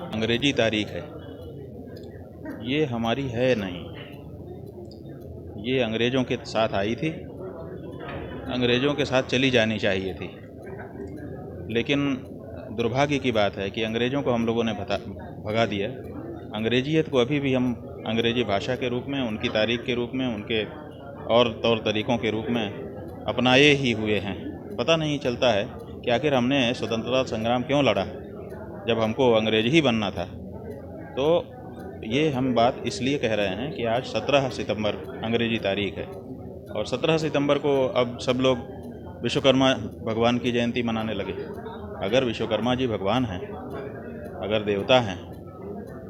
अंग्रेजी तारीख है, ये हमारी है नहीं। ये अंग्रेज़ों के साथ आई थी, अंग्रेज़ों के साथ चली जानी चाहिए थी। लेकिन दुर्भाग्य की बात है कि अंग्रेज़ों को हम लोगों ने भगा दिया। अंग्रेजियत को अभी भी हम अंग्रेजी भाषा के रूप में, उनकी तारीख के रूप में, उनके और तौर तरीक़ों के रूप में अपनाए ही हुए हैं। पता नहीं चलता है कि आखिर हमने स्वतंत्रता संग्राम क्यों लड़ा जब हमको अंग्रेज़ी ही बनना था। तो ये हम बात इसलिए कह रहे हैं कि आज 17 सितंबर अंग्रेजी तारीख है और 17 सितंबर को अब सब लोग विश्वकर्मा भगवान की जयंती मनाने लगे। अगर विश्वकर्मा जी भगवान हैं, अगर देवता हैं,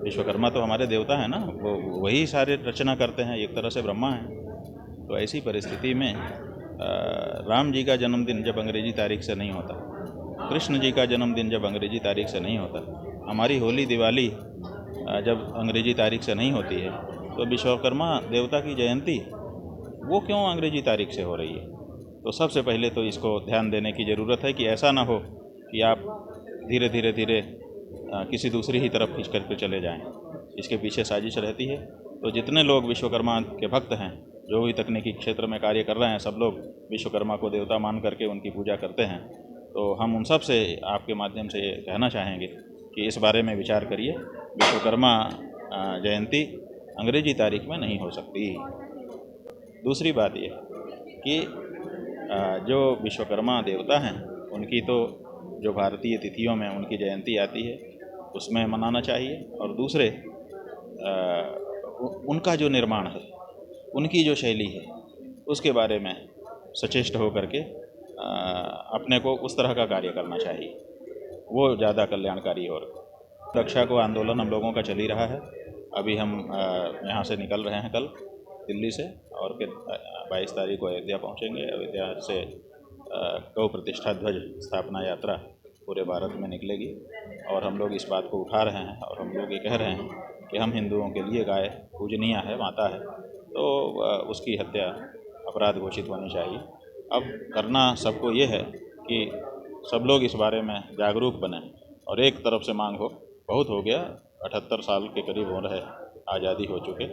विश्वकर्मा तो हमारे देवता हैं ना, वो वही सारे रचना करते हैं, एक तरह से ब्रह्मा हैं। तो ऐसी परिस्थिति में राम जी का जन्मदिन जब अंग्रेजी तारीख से नहीं होता, कृष्ण जी का जन्मदिन जब अंग्रेजी तारीख से नहीं होता, हमारी होली दिवाली जब अंग्रेजी तारीख से नहीं होती है, तो विश्वकर्मा देवता की जयंती वो क्यों अंग्रेजी तारीख से हो रही है? तो सबसे पहले तो इसको ध्यान देने की ज़रूरत है कि ऐसा ना हो कि आप धीरे धीरे किसी दूसरी ही तरफ खींच करके चले जाएं। इसके पीछे साजिश रहती है। तो जितने लोग विश्वकर्मा के भक्त हैं, जो भी तकनीकी क्षेत्र में कार्य कर रहे हैं, सब लोग विश्वकर्मा को देवता मान करके उनकी पूजा करते हैं। तो हम उन सब से आपके माध्यम से ये कहना चाहेंगे कि इस बारे में विचार करिए। विश्वकर्मा जयंती अंग्रेजी तारीख में नहीं हो सकती। दूसरी बात ये कि जो विश्वकर्मा देवता हैं, उनकी तो जो भारतीय तिथियों में उनकी जयंती आती है उसमें मनाना चाहिए। और दूसरे उनका जो निर्माण है, उनकी जो शैली है, उसके बारे में सचेष्ट हो करके अपने को उस तरह का कार्य करना चाहिए, वो ज़्यादा कल्याणकारी हो। रक्षा को आंदोलन हम लोगों का चल ही रहा है। अभी हम यहाँ से निकल रहे हैं कल दिल्ली से, और फिर 22 तारीख को अयोध्या पहुँचेंगे। अयोध्या से गौ प्रतिष्ठा ध्वज स्थापना यात्रा पूरे भारत में निकलेगी और हम लोग इस बात को उठा रहे हैं और हम लोग ये कह रहे हैं कि हम हिंदुओं के लिए गाय पूजनीय है, माता है, तो उसकी हत्या अपराध घोषित होनी चाहिए। अब करना सबको ये है कि सब लोग इस बारे में जागरूक बने और एक तरफ से मांग हो, बहुत हो गया, 78 साल के करीब हो रहे आज़ादी हो चुके,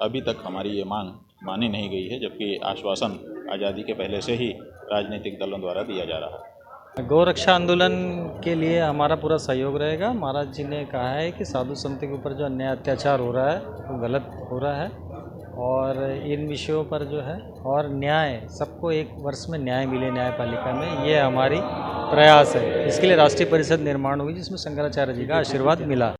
अभी तक हमारी ये मांग मानी नहीं गई है, जबकि आश्वासन आज़ादी के पहले से ही राजनीतिक दलों द्वारा दिया जा रहा है। गौरक्षा आंदोलन के लिए हमारा पूरा सहयोग रहेगा। महाराज जी ने कहा है कि साधु संत के ऊपर जो अन्याय अत्याचार हो रहा है वो गलत हो रहा है और इन विषयों पर जो है और न्याय, सबको एक वर्ष में न्याय मिले न्यायपालिका में, ये हमारी प्रयास है। इसके लिए राष्ट्रीय परिषद निर्माण हुई जिसमें शंकराचार्य जी का आशीर्वाद मिला।